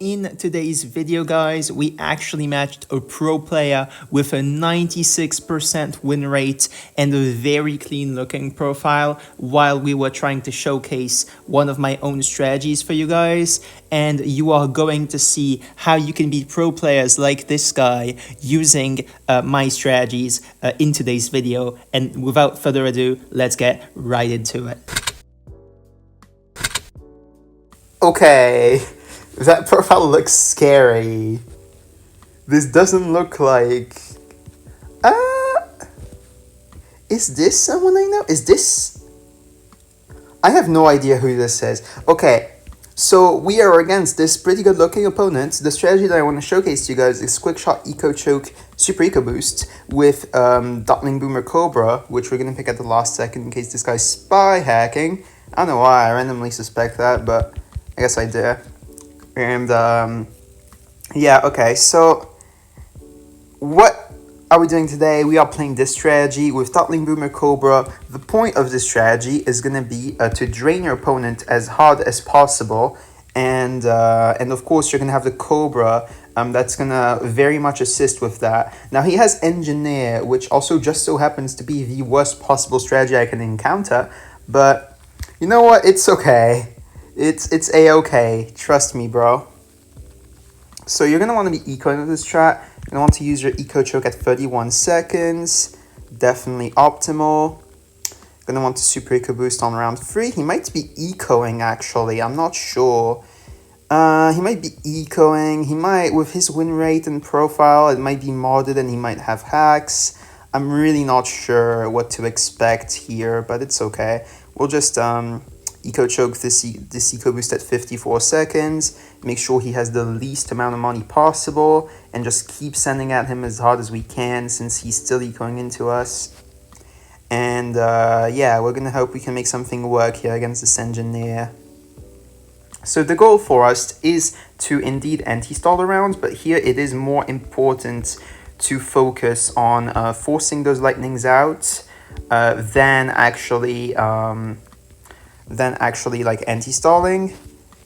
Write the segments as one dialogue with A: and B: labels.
A: In today's video, guys, we actually matched a pro player with a 96% win rate and a very clean looking profile while we were trying to showcase one of my own strategies for you guys. And you are going to see how you can beat pro players like this guy using my strategies in today's video. And without further ado, let's get right into it. Okay. That profile looks scary. This doesn't look like... Is this someone I know? Is this... I have no idea who this is. Okay, so we are against this pretty good looking opponent. The strategy that I want to showcase to you guys is Quick Shot Eco Choke Super Eco Boost with Dotling Boomer Cobra, which we're going to pick at the last second in case this guy's spy hacking. I don't know why I randomly suspect that, but I guess I did. And yeah, okay, so what are we doing today? We are playing this strategy with Dotling Boomer Cobra. The point of this strategy is going to be to drain your opponent as hard as possible, and of course you're going to have the Cobra that's going to very much assist with that. Now he has Engineer, which also just so happens to be the worst possible strategy I can encounter, but you know what, it's okay. It's a-okay, trust me, bro. So you're going to want to be ecoing with this strat. You're going to want to use your eco choke at 31 seconds. Definitely optimal. Going to want to super eco boost on round 3. He might be ecoing, actually. I'm not sure. He might be ecoing. He might, with his win rate and profile, it might be modded and he might have hacks. I'm really not sure what to expect here, but it's okay. We'll just... eco choke this eco boost at 54 seconds, make sure he has the least amount of money possible, and just keep sending at him as hard as we can since he's still ecoing into us. And yeah, we're gonna hope we can make something work here against this engineer. So the goal for us is to indeed anti-stall the rounds, but here it is more important to focus on forcing those lightnings out than actually like anti-stalling.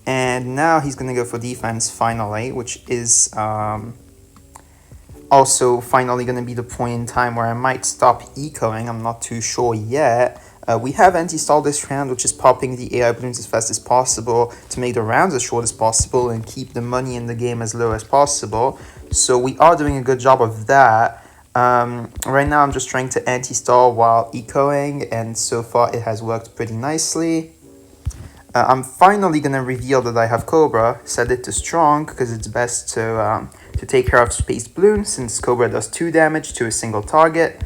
A: And now he's gonna go for defense finally, which is also finally gonna be the point in time where I might stop ecoing. I'm not too sure yet. We have anti-stall this round, which is popping the AI balloons as fast as possible to make the rounds as short as possible and keep the money in the game as low as possible. So we are doing a good job of that. Right now I'm just trying to anti-stall while ecoing, and so far it has worked pretty nicely. I'm finally going to reveal that I have Cobra, set it to strong because it's best to take care of Space Balloon since Cobra does 2 damage to a single target.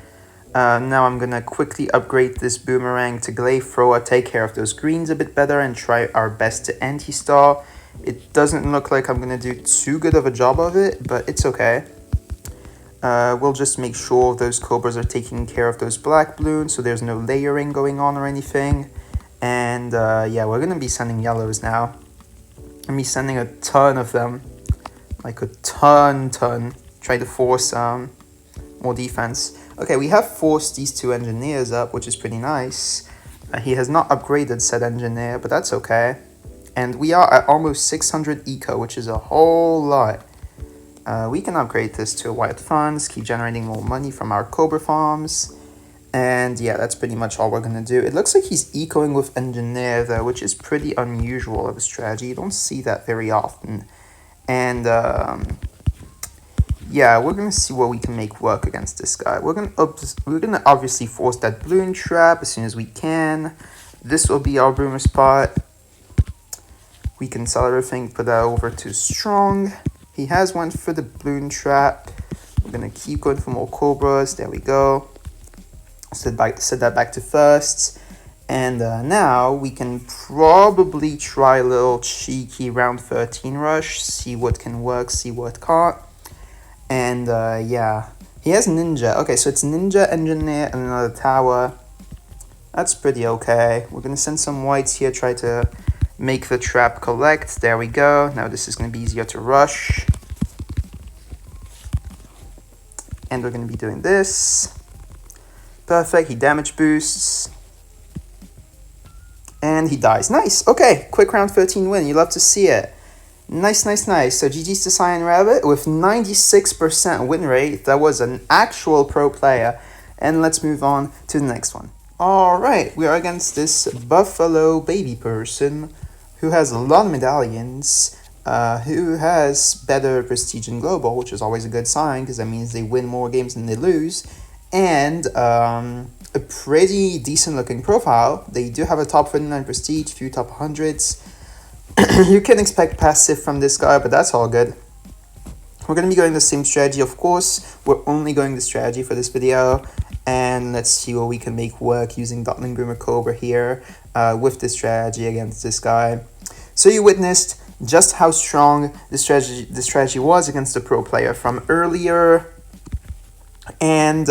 A: Now I'm going to quickly upgrade this Boomerang to Glaive Thrower, take care of those greens a bit better, and try our best to anti-stall. It doesn't look like I'm going to do too good of a job of it, but it's okay. We'll just make sure those Cobras are taking care of those black balloons so there's no layering going on or anything. And yeah, we're going to be sending yellows now. I'm be sending a ton of them. Like a ton. Try to force more defense. Okay, we have forced these 2 engineers up, which is pretty nice. He has not upgraded said engineer, but that's okay. And we are at almost 600 eco, which is a whole lot. We can upgrade this to wild funds, keep generating more money from our Cobra farms. And yeah, that's pretty much all we're going to do. It looks like he's ecoing with Engineer though, which is pretty unusual of a strategy. You don't see that very often. And yeah, we're going to see what we can make work against this guy. We're going to obviously force that balloon trap as soon as we can. This will be our boomer spot. We can sell everything, put that over to strong. He has went for the balloon trap. We're going to keep going for more Cobras. There we go. Set that back to first, and now we can probably try a little cheeky round 13 rush, see what can work, see what can't. And yeah, he has Ninja. Okay, so it's Ninja, Engineer, and another tower. That's pretty okay. We're gonna send some whites here, try to make the trap collect. There we go. Now this is gonna be easier to rush, and we're gonna be doing this. Perfect, he damage boosts. And he dies. Nice. Okay, quick round 13 win. You love to see it. Nice, nice, nice. So GG's to Cyan Rabbit with 96% win rate. That was an actual pro player. And let's move on to the next one. Alright, we are against this Buffalo baby person who has a lot of medallions, who has better prestige in global, which is always a good sign because that means they win more games than they lose, and a pretty decent looking profile. They do have a top 39 prestige, few top 100s. You can expect passive from this guy, but that's all good. We're going to be going the same strategy, of course. We're only going the strategy for this video. And let's see what we can make work using Dotling Groomer Cobra here with this strategy against this guy. So you witnessed just how strong the strategy was against the pro player from earlier. And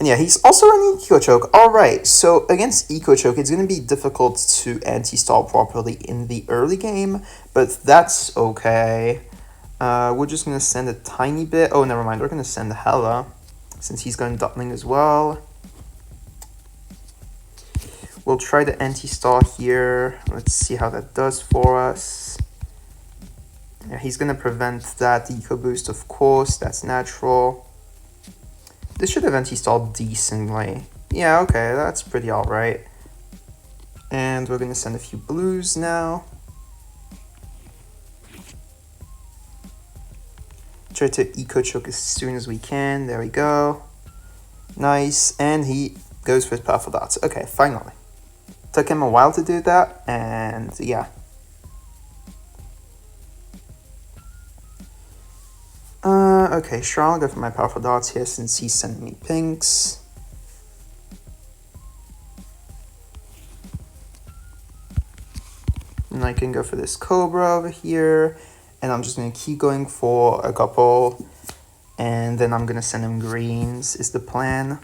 A: yeah, he's also running Eco Choke. Alright, so against Eco Choke, it's going to be difficult to anti-stall properly in the early game, but that's okay. We're just going to send a tiny bit. Oh, never mind, we're going to send hella, since he's going Dotling as well. We'll try the anti-stall here. Let's see how that does for us. Yeah, he's going to prevent that Eco Boost, of course. That's natural. This should have anti-stalled decently. Yeah, okay, that's pretty alright. And we're going to send a few blues now. Try to Eco Choke as soon as we can. There we go. Nice. And he goes for his powerful dots. Okay, finally. Took him a while to do that, and yeah. Okay, sure, I'll go for my powerful dots here since he's sending me pinks. And I can go for this Cobra over here, and I'm just going to keep going for a couple, and then I'm going to send him greens is the plan.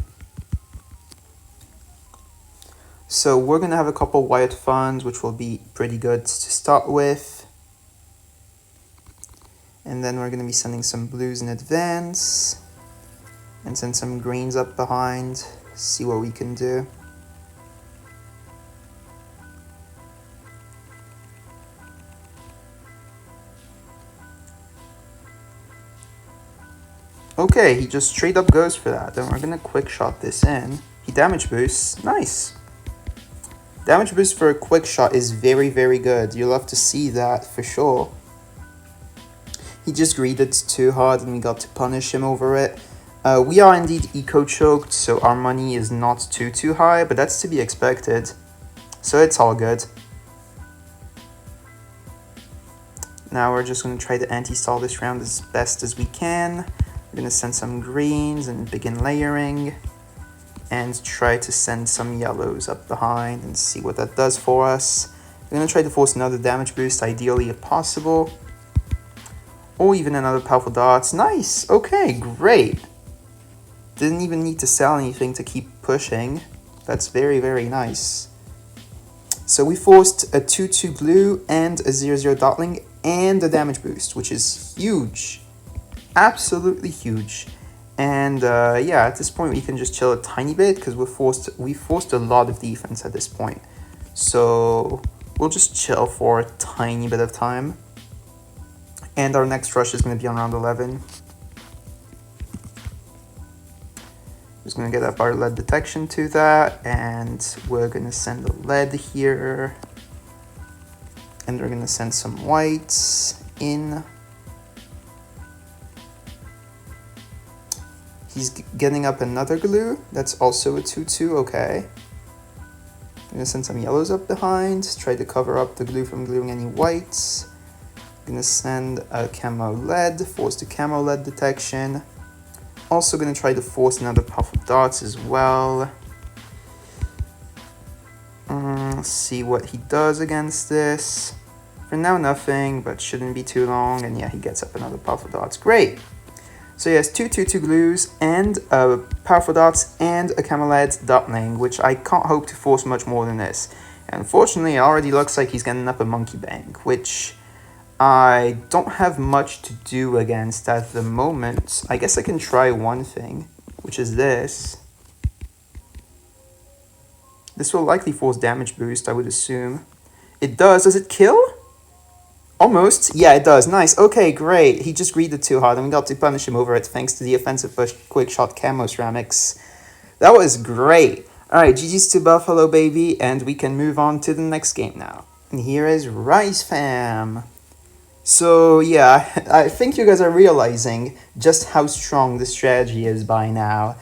A: So we're going to have a couple white funds, which will be pretty good to start with. And then we're going to be sending some blues in advance. And send some greens up behind. See what we can do. Okay, he just straight up goes for that. Then we're going to quick shot this in. He damage boosts. Nice. Damage boost for a quick shot is very, very good. You'll love to see that for sure. He just greeted too hard and we got to punish him over it. We are indeed Eco Choked, so our money is not too high, but that's to be expected. So it's all good. Now we're just going to try to anti-stall this round as best as we can. We're going to send some greens and begin layering. And try to send some yellows up behind and see what that does for us. We're going to try to force another damage boost, ideally if possible. Or even another powerful dots. Nice! Okay, great. Didn't even need to sell anything to keep pushing. That's very, very nice. So we forced a 2-2 blue and a 0-0 dotling and a damage boost, which is huge. Absolutely huge. And yeah, at this point we can just chill a tiny bit because we forced a lot of defense at this point. So we'll just chill for a tiny bit of time. And our next rush is going to be on round 11. Just going to get up our lead detection to that. And we're going to send a lead here. And we're going to send some whites in. He's getting up another glue. That's also a 2-2. Okay. I'm going to send some yellows up behind. Try to cover up the glue from gluing any whites. Gonna send a camo lead, force the camo lead detection. Also gonna try to force another puff of dots as well. See what he does against this. For now, nothing, but shouldn't be too long. And yeah, he gets up another puff of dots. Great. So he has two 2-2 glues and a powerful dots and a camo lead dotling, which I can't hope to force much more than this. And unfortunately, it already looks like he's getting up a monkey bank, which I don't have much to do against at the moment. I guess I can try one thing, which is this. This will likely force damage boost, I would assume. It does. Does it kill? Almost. Yeah, it does. Nice. Okay, great. He just greeted too hard and we got to punish him over it thanks to the offensive push quick shot camo ceramics. That was great. Alright, GG's to Buffalo, baby, and we can move on to the next game now. And here is Rice Fam. So yeah, I think you guys are realizing just how strong the strategy is by now.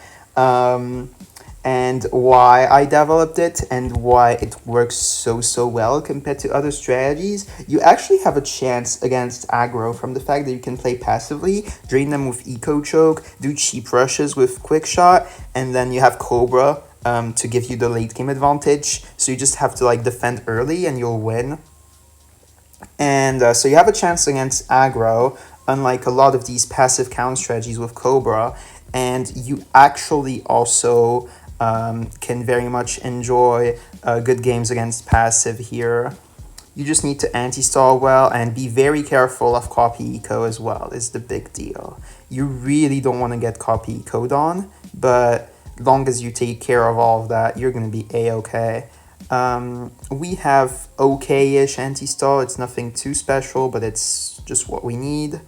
A: And why I developed it and why it works so well compared to other strategies. You actually have a chance against aggro from the fact that you can play passively, drain them with eco choke, do cheap rushes with quick shot, and then you have Cobra to give you the late game advantage. So you just have to like defend early and you'll win. And so you have a chance against aggro, unlike a lot of these passive counter strategies with Cobra. And you actually also can very much enjoy good games against passive here. You just need to anti-stall well and be very careful of copy eco as well is the big deal. You really don't want to get copy eco'd on, but long as you take care of all of that, you're going to be a-okay. We have okay-ish anti-stall. It's nothing too special, but it's just what we need.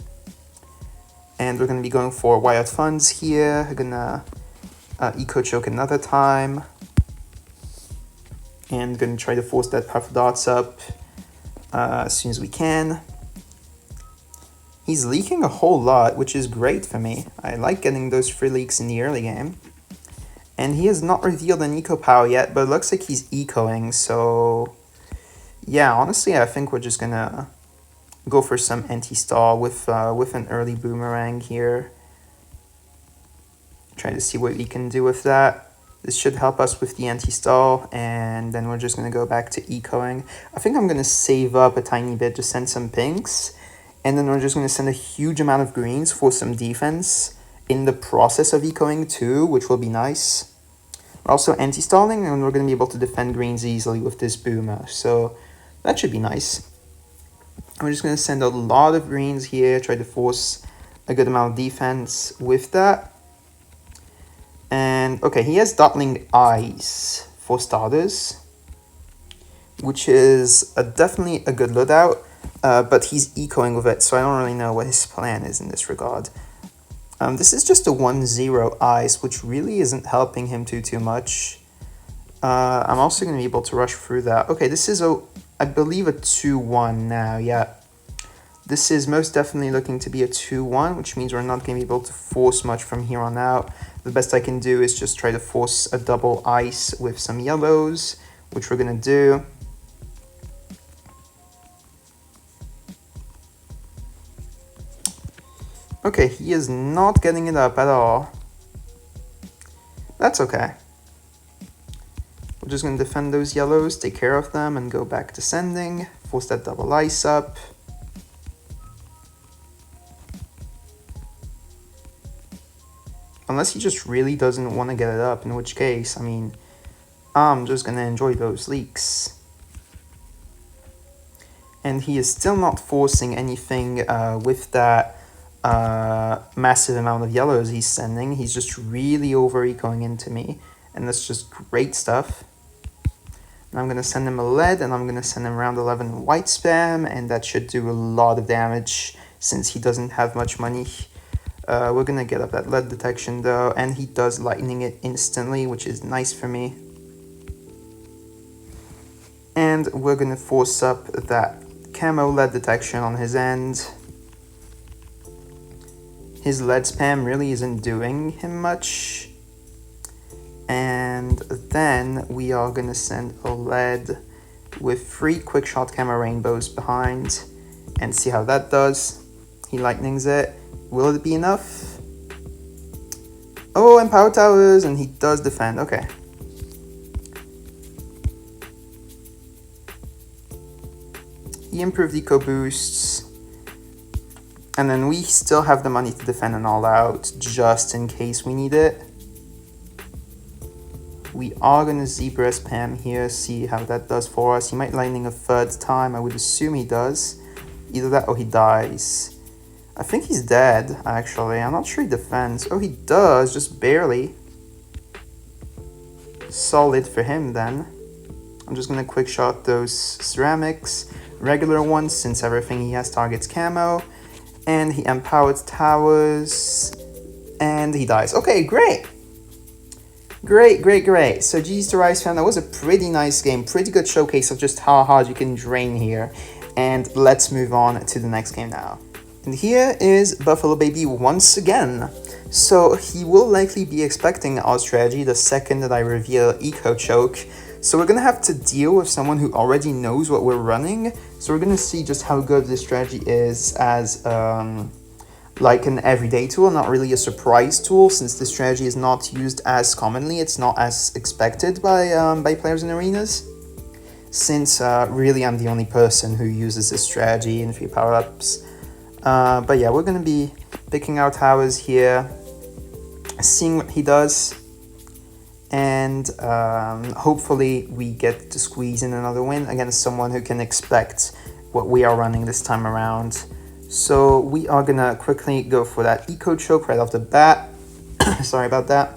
A: And we're going to be going for wired funds here. We're going to eco choke another time. And going to try to force that puff dots up as soon as we can. He's leaking a whole lot, which is great for me. I like getting those free leaks in the early game. And he has not revealed an eco power yet, but it looks like he's ecoing, so yeah, honestly, I think we're just gonna go for some anti-stall with an early boomerang here. Try to see what we can do with that. This should help us with the anti-stall, and then we're just gonna go back to ecoing. I think I'm gonna save up a tiny bit to send some pinks, and then we're just gonna send a huge amount of greens for some defense in the process of ecoing too, which will be nice. We're also anti-stalling, and we're going to be able to defend greens easily with this boomer, so that should be nice. We're just going to send a lot of greens here, try to force a good amount of defense with that. And okay, he has Dotling Eyes for starters, which is definitely a good loadout, but he's ecoing with it, so I don't really know what his plan is in this regard. This is just a 1-0 ice, which really isn't helping him too much. I'm also going to be able to rush through that. Okay, this is, I believe, a 2-1 now, yeah. This is most definitely looking to be a 2-1, which means we're not going to be able to force much from here on out. The best I can do is just try to force a double ice with some yellows, which we're going to do. Okay, he is not getting it up at all. That's okay. We're just going to defend those yellows, take care of them, and go back to sending. Force that double ice up. Unless he just really doesn't want to get it up, in which case, I mean, I'm just going to enjoy those leaks. And he is still not forcing anything with that massive amount of yellows he's sending. He's just really over-ecoing into me, and that's just great stuff. And I'm going to send him a lead, and I'm going to send him round 11 white spam, and that should do a lot of damage since he doesn't have much money. We're going to get up that lead detection though, and he does lightning it instantly, which is nice for me. And we're going to force up that camo lead detection on his end. His lead spam really isn't doing him much. And then we are going to send a lead with 3 quick shot camo rainbows behind and see how that does. He lightnings it. Will it be enough? Oh, and power towers, and he does defend. Okay. He improved eco boosts. And then we still have the money to defend an all out just in case we need it. We are going to zebra spam here, see how that does for us. He might lightning a third time. I would assume he does. Either that or he dies. I think he's dead, actually. I'm not sure he defends. Oh, he does, just barely. Solid for him then. I'm just going to quick shot those ceramics. regular ones since everything he has targets camo. And he empowered towers. And he dies. Okay, great. Great. So GG's to Rise fam, that was a pretty nice game. Pretty good showcase of just how hard you can drain here. And let's move on to the next game now. And here is Buffalo Baby once again. So he will likely be expecting our strategy the second that I reveal Eco Choke. So we're gonna have to deal with someone who already knows what we're running. So we're gonna see just how good this strategy is as like an everyday tool, not really a surprise tool, since this strategy is not used as commonly. It's not as expected by players in arenas. Since really I'm the only person who uses this strategy in 3 power-ups. But yeah, we're gonna be picking our towers here, seeing what he does, and hopefully we get to squeeze in another win against someone who can expect what we are running this time around. So we are gonna quickly go for that Eco Choke right off the bat. Sorry about that.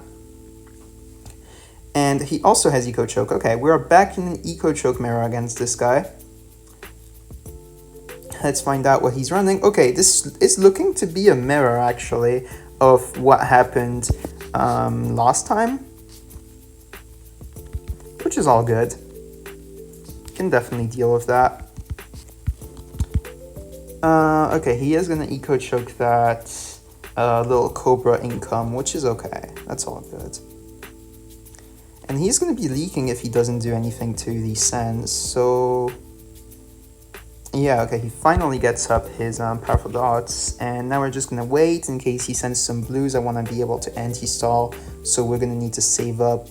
A: And he also has Eco Choke. Okay, we are back in an Eco Choke mirror against this guy. Let's find out what he's running. Okay, this is looking to be a mirror, actually, of what happened last time. Which is all good. Can definitely deal with that. Okay, he is going to Eco Choke that little Cobra income, which is okay. That's all good. And he's going to be leaking if he doesn't do anything to these sands, so... Yeah, okay, he finally gets up his powerful dots, and now we're just going to wait in case he sends some blues. I want to be able to anti-stall, so we're going to need to save up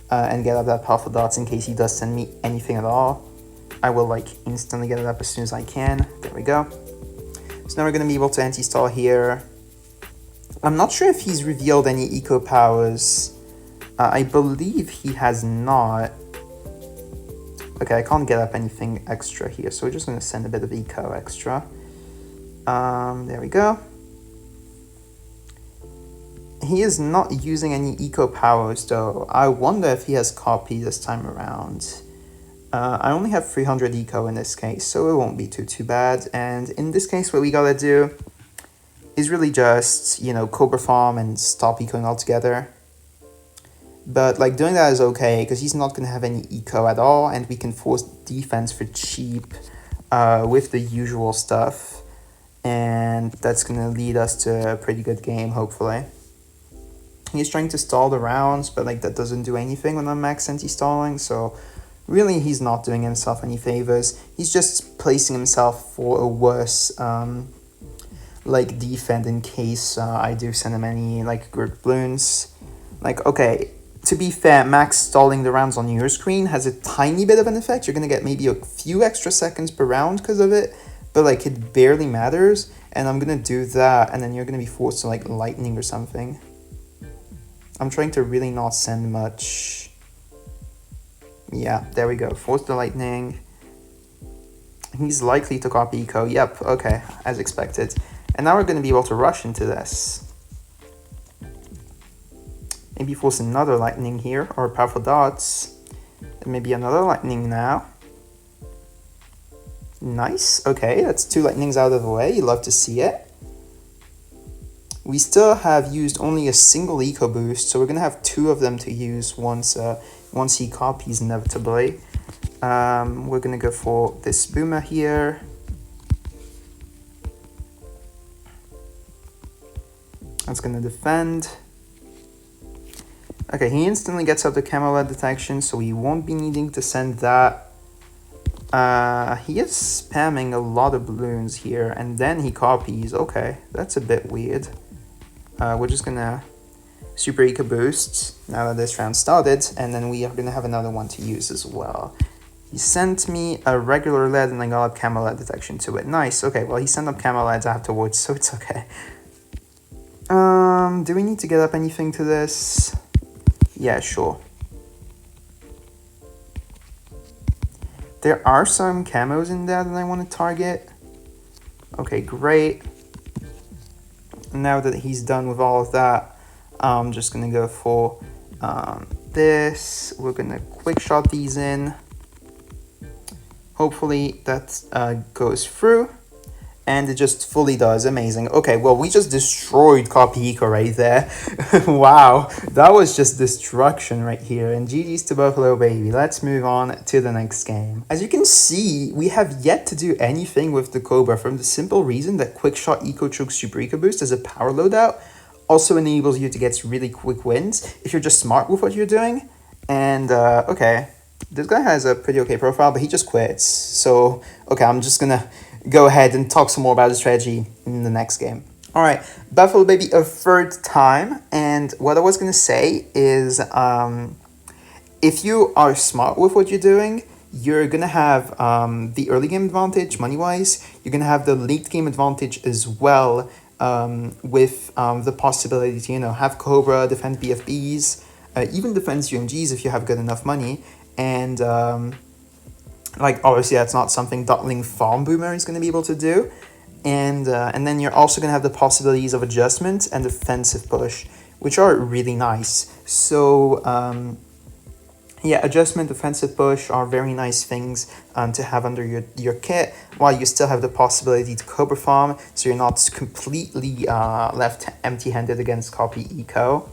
A: and get up that powerful dots in case he does send me anything at all. I will, like, instantly get it up as soon as I can. There we go. So now we're going to be able to anti-stall here. I'm not sure if he's revealed any eco powers. I believe he has not. Okay, I can't get up anything extra here, so we're just going to send a bit of eco extra. There we go. He is not using any eco powers, though. I wonder if he has copy this time around. I only have 300 eco in this case, so it won't be too bad. And in this case, what we gotta do is really just, you know, Cobra farm and stop ecoing altogether. But, like, doing that is okay, because he's not going to have any eco at all, and we can force defense for cheap with the usual stuff. And that's going to lead us to a pretty good game, hopefully. He's trying to stall the rounds, but, like, that doesn't do anything when I'm max anti-stalling, so really he's not doing himself any favors. He's just placing himself for a worse, like, defend in case I do send him any, like, good balloons. Like, okay... To be fair, max stalling the rounds on your screen has a tiny bit of an effect. You're going to get maybe a few extra seconds per round because of it. But, like, it barely matters. And I'm going to do that. And then you're going to be forced to, like, lightning or something. I'm trying to really not send much. Yeah, there we go. Force the lightning. He's likely to copy eco. Yep, okay, as expected. And now we're going to be able to rush into this. Maybe force another lightning here, or powerful dots. And maybe another lightning now. Nice, okay, that's 2 lightnings out of the way, you love to see it. We still have used only a single eco boost, so we're gonna have 2 of them to use once he copies inevitably. We're gonna go for this boomer here. That's gonna defend. Okay, he instantly gets up the camo detection, so we won't be needing to send that. He is spamming a lot of balloons here, and then he copies. Okay, that's a bit weird. We're just gonna super eco boost now that this round started, and then we are gonna have another one to use as well. He sent me a regular lead, and I got up camo lead detection to it. Nice, okay, well he sent up camo leads afterwards, so it's okay. Do we need to get up anything to this? Yeah, sure. There are some camos in there that I want to target. Okay, great. Now that he's done with all of that, I'm just going to go for this. We're going to quick shot these in. Hopefully that goes through. And it just fully does. Amazing. Okay, well, we just destroyed Copy Eco right there. Wow, that was just destruction right here. And GG's to Buffalo Baby. Let's move on to the next game. As you can see, we have yet to do anything with the Cobra from the simple reason that Quickshot Eco Choke Super Eco Boost as a power loadout also enables you to get really quick wins if you're just smart with what you're doing. And, okay, this guy has a pretty okay profile, but he just quits. So, okay, I'm just gonna go ahead and talk some more about the strategy in the next game. All right, Buffalo Baby a third time. And what I was going to say is if you are smart with what you're doing, you're going to have the early game advantage money-wise. You're going to have the late game advantage as well with the possibility to, have Cobra, defend BFBs, even defend UMGs if you have good enough money. And obviously that's not something Dotling Farm Boomer is going to be able to do. And then you're also going to have the possibilities of adjustment and defensive push, which are really nice. So adjustment, defensive push are very nice things to have under your kit, while you still have the possibility to Cobra farm, so you're not completely left empty-handed against Copy Eco.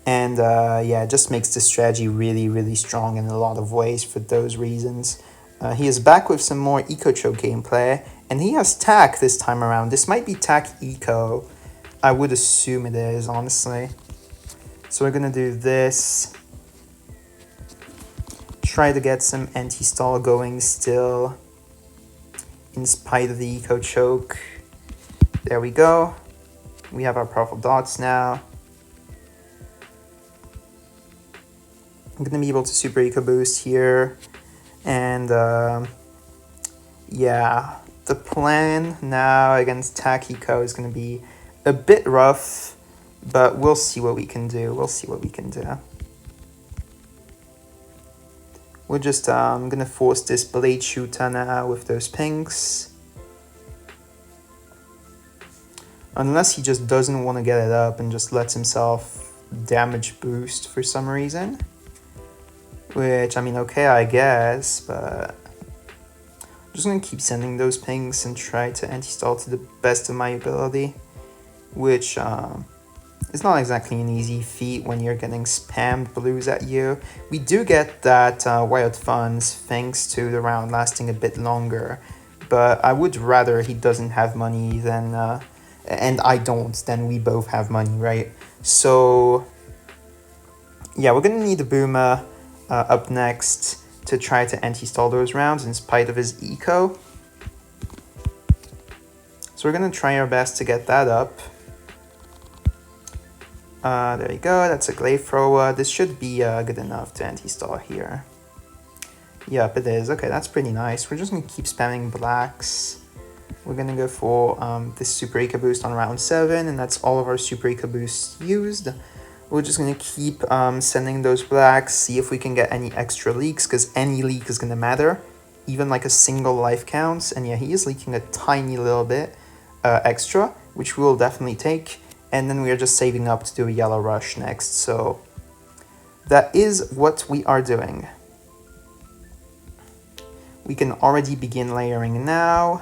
A: And it just makes the strategy really, really strong in a lot of ways for those reasons. He is back with some more Eco Choke gameplay, and he has Tack this time around. This might be Tack Eco. I would assume it is, honestly. So we're going to do this. Try to get some anti-stall going still, in spite of the Eco Choke. There we go. We have our powerful dots now. I'm going to be able to Super Eco Boost here. And the plan now against Tack Eco is going to be a bit rough, but we'll see what we can do. We're just going to force this Blade Shooter now with those pinks. Unless he just doesn't want to get it up and just lets himself damage boost for some reason. Which, I mean, okay, I guess, but I'm just going to keep sending those pings and try to anti-stall to the best of my ability, which is not exactly an easy feat when you're getting spammed blues at you. We do get that wild funds thanks to the round lasting a bit longer, but I would rather he doesn't have money than, and I don't, then we both have money, right? So, yeah, we're going to need a Boomer up next to try to anti-stall those rounds in spite of his eco. So we're going to try our best to get that up. There you go, that's a Glaive Thrower. This should be good enough to anti-stall here. Yep, it is. Okay, that's pretty nice. We're just going to keep spamming blacks. We're going to go for this Super Eco Boost on round 7, and that's all of our Super Eco Boosts used. We're just going to keep sending those blacks, see if we can get any extra leaks, because any leak is going to matter. Even like a single life counts. And yeah, he is leaking a tiny little bit extra, which we will definitely take. And then we are just saving up to do a yellow rush next. So that is what we are doing. We can already begin layering now.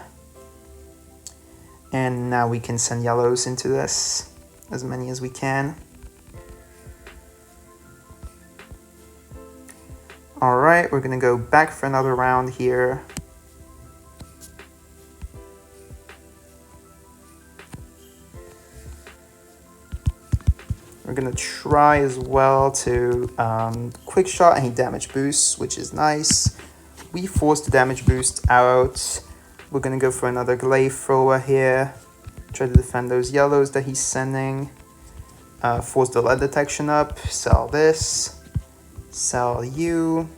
A: And now we can send yellows into this, as many as we can. Alright, we're going to go back for another round here. We're going to try as well to quick shot any damage boosts, which is nice. We forced the damage boost out. We're going to go for another Glaive Thrower here. Try to defend those yellows that he's sending. Force the lead detection up. Sell this. Sell you.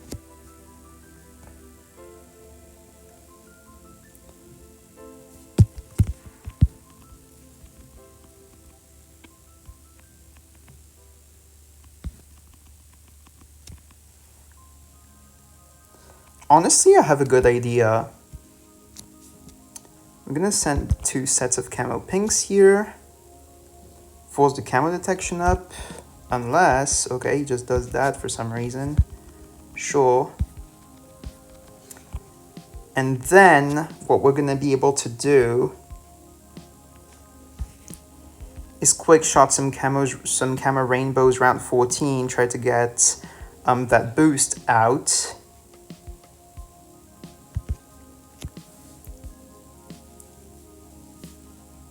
A: Honestly, I have a good idea. I'm gonna send 2 sets of camo pinks here. Force the camo detection up. Unless, okay, he just does that for some reason. Sure. And then what we're gonna be able to do is quick shot some camo rainbows round 14, try to get that boost out.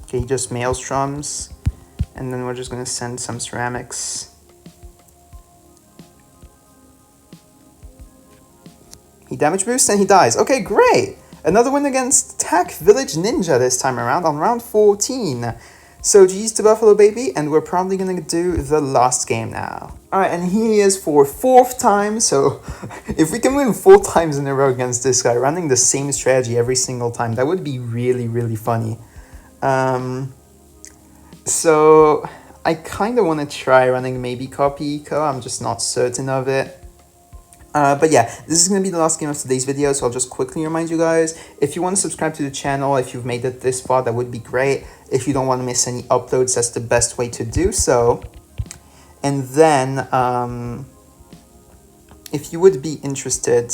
A: Okay, just maelstroms, and then we're just gonna send some ceramics. He damage boosts and he dies. Okay, great! Another win against Tac Village Ninja this time around on round 14. So GG's to Buffalo Baby, and we're probably gonna do the last game now. Alright, and here he is for 4th time, so if we can win 4 times in a row against this guy, running the same strategy every single time, that would be really, really funny. So I kind of want to try running maybe copy eco, I'm just not certain of it. But yeah, this is going to be the last game of today's video, so I'll just quickly remind you guys, if you want to subscribe to the channel, if you've made it this far, that would be great. If you don't want to miss any uploads, that's the best way to do so. And then, if you would be interested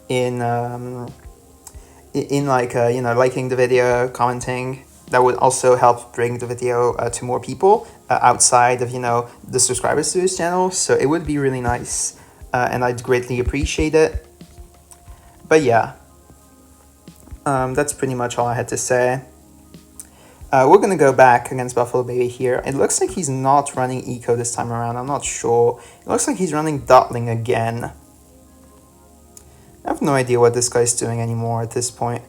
A: in like, you know, liking the video, commenting, that would also help bring the video to more people outside of, you know, the subscribers to this channel. So it would be really nice. And I'd greatly appreciate it. But yeah, that's pretty much all I had to say. We're going to go back against Buffalo Baby here. It looks like he's not running eco this time around. I'm not sure. It looks like he's running Dotling again. I have no idea what this guy's doing anymore at this point.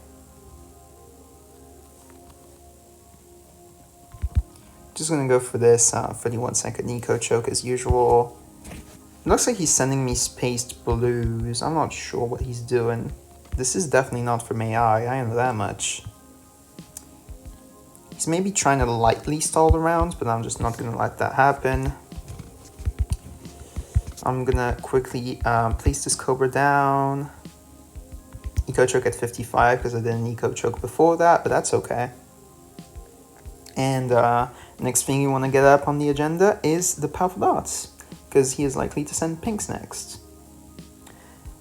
A: Just going to go for this 31-second eco choke as usual. It looks like he's sending me spaced blues. I'm not sure what he's doing. This is definitely not from AI, I know that much. He's maybe trying to lightly stall the rounds, but I'm just not going to let that happen. I'm going to quickly place this Cobra down. Eco choke at 55 because I did an eco choke before that, but that's okay. And next thing you want to get up on the agenda is the Powerful Darts, because he is likely to send pinks next.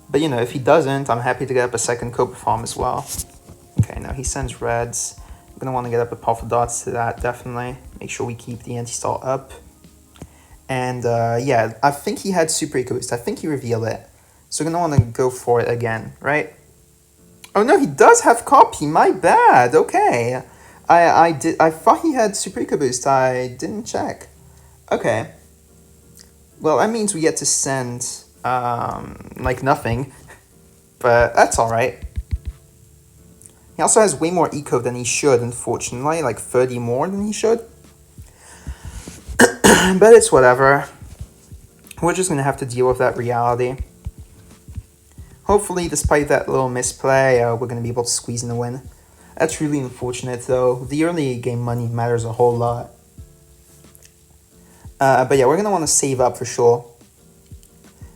A: But you know, if he doesn't, I'm happy to get up a second Cobra farm as well. Okay, now he sends reds. I'm going to want to get up a Powerful Darts to that, definitely. Make sure we keep the anti-stall up. And yeah, I think he had Super Eco Boost. I think he revealed it. So we're going to want to go for it again, right? Oh no, he does have copy, my bad, okay. I thought he had Super Eco Boost, I didn't check. Okay. Well, that means we get to send, like, nothing. But that's alright. He also has way more eco than he should, unfortunately. Like, 30 more than he should. But it's whatever. We're just going to have to deal with that reality. Hopefully, despite that little misplay, we're going to be able to squeeze in a win. That's really unfortunate, though. The early game money matters a whole lot. But yeah, we're going to want to save up for sure.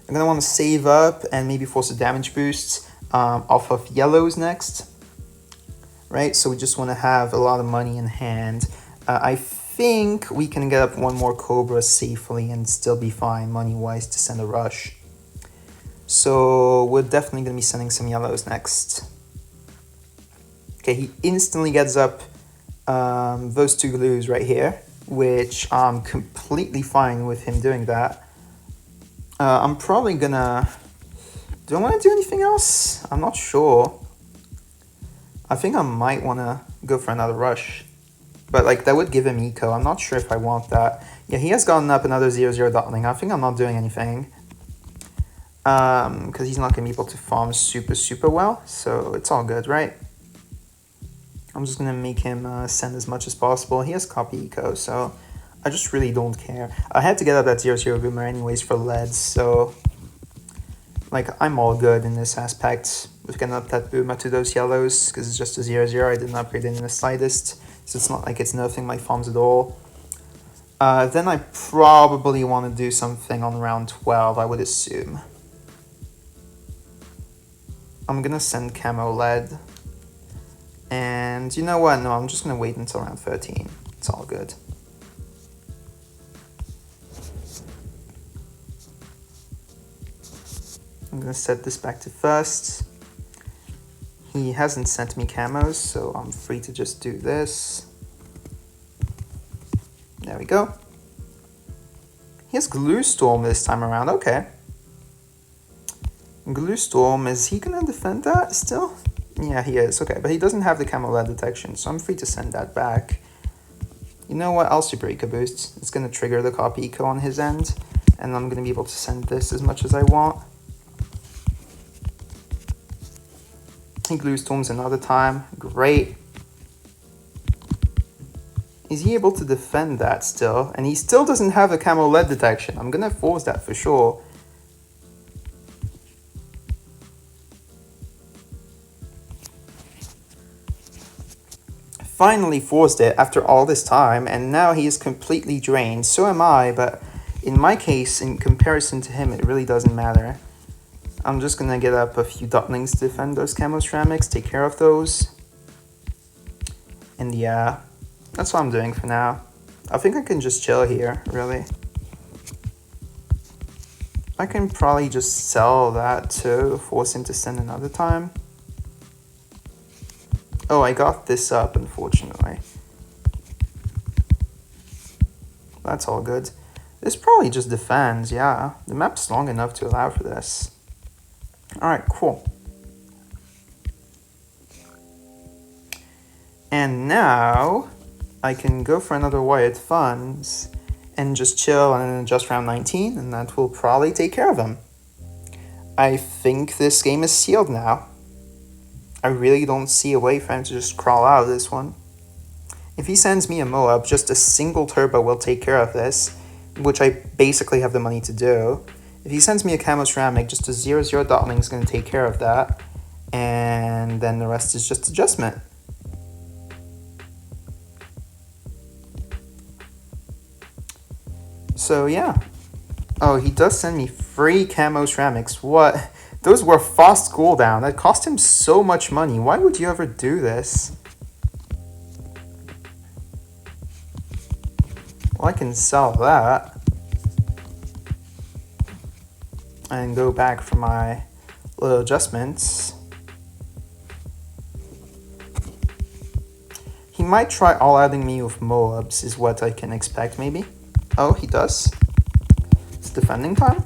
A: I'm going to want to save up and maybe force a damage boost off of yellows next. Right, so we just want to have a lot of money in hand. I think we can get up one more Cobra safely and still be fine money-wise to send a rush. So we're definitely going to be sending some yellows next. Okay, he instantly gets up those 2 glues right here, which I'm completely fine with him doing that. I'm probably gonna... Do I want to do anything else? I'm not sure. I think I might want to go for another rush. But like, that would give him eco. I'm not sure if I want that. Yeah, he has gotten up another 0-0 Dotling. I think I'm not doing anything. Because he's not going to be able to farm super well. So it's all good, right? I'm just going to make him send as much as possible. He has copy eco, so I just really don't care. I had to get up that 0-0 Boomer anyways for leads, so like, I'm all good in this aspect with getting up that Boomer to those yellows, because it's just a 0-0. I didn't upgrade it in the slightest, so it's not like it's nerfing my farms at all. Then I probably want to do something on round 12, I would assume. I'm going to send camo lead. And you know what? No, I'm just going to wait until round 13. It's all good. I'm going to set this back to first. He hasn't sent me camos, so I'm free to just do this. There we go. He has Glue Storm this time around. Okay. Glue Storm, is he gonna defend that still? Yeah, he is. Okay, but he doesn't have the camo lead detection, so I'm free to send that back. You know what? I'll Super Eco Boost. It's gonna trigger the copy eco on his end, and I'm gonna be able to send this as much as I want. He Glue Storms another time. Great. Is he able to defend that still? And he still doesn't have a camo lead detection. I'm gonna force that for sure. Finally forced it after all this time, and now he is completely drained. So am I, but in my case, in comparison to him, it really doesn't matter. I'm just gonna get up a few ducklings to defend those camo ceramics, take care of those. And yeah, that's what I'm doing for now. I think I can just chill here, really. I can probably just sell that to force him to send another time. Oh, I got this up, unfortunately. That's all good. This probably just defends, yeah. The map's long enough to allow for this. Alright, cool. And now, I can go for another Wyatt Funds and just chill and adjust round 19, and that will probably take care of him. I think this game is sealed now. I really don't see a way for him to just crawl out of this one. If he sends me a Moab, just a single turbo will take care of this, which I basically have the money to do. If he sends me a camo ceramic, just a 0-0 dotling is going to take care of that, and then the rest is just adjustment. So yeah. Oh, he does send me free camo ceramics. What? Those were fast cooldown. That cost him so much money. Why would you ever do this? Well, I can sell that. And go back for my little adjustments. He might try all outing me with Moabs, is what I can expect, maybe. Oh, he does. It's defending time.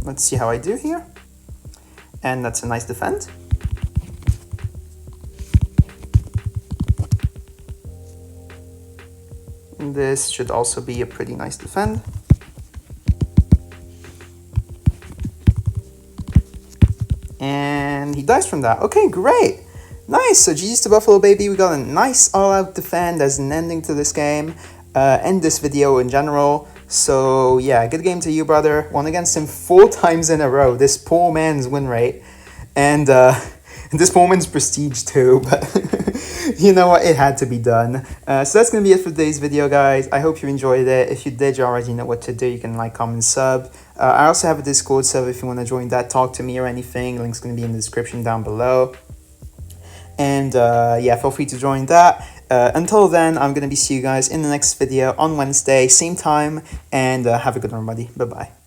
A: Let's see how I do here. And that's a nice defend. This should also be a pretty nice defend. And he dies from that. Okay, great. Nice. So GG's to Buffalo, baby. We got a nice all-out defend as an ending to this game. And this video in general. So yeah, good game to you, brother. Won against him 4 times in a row. This poor man's win rate. And this poor man's prestige too. But you know what? It had to be done. So that's going to be it for today's video, guys. I hope you enjoyed it. If you did, you already know what to do. You can like, comment, sub. I also have a Discord server if you want to join that, talk to me or anything. Link's going to be in the description down below. And yeah, feel free to join that. Until then, I'm going to see you guys in the next video on Wednesday, same time. And have a good one, everybody. Bye-bye.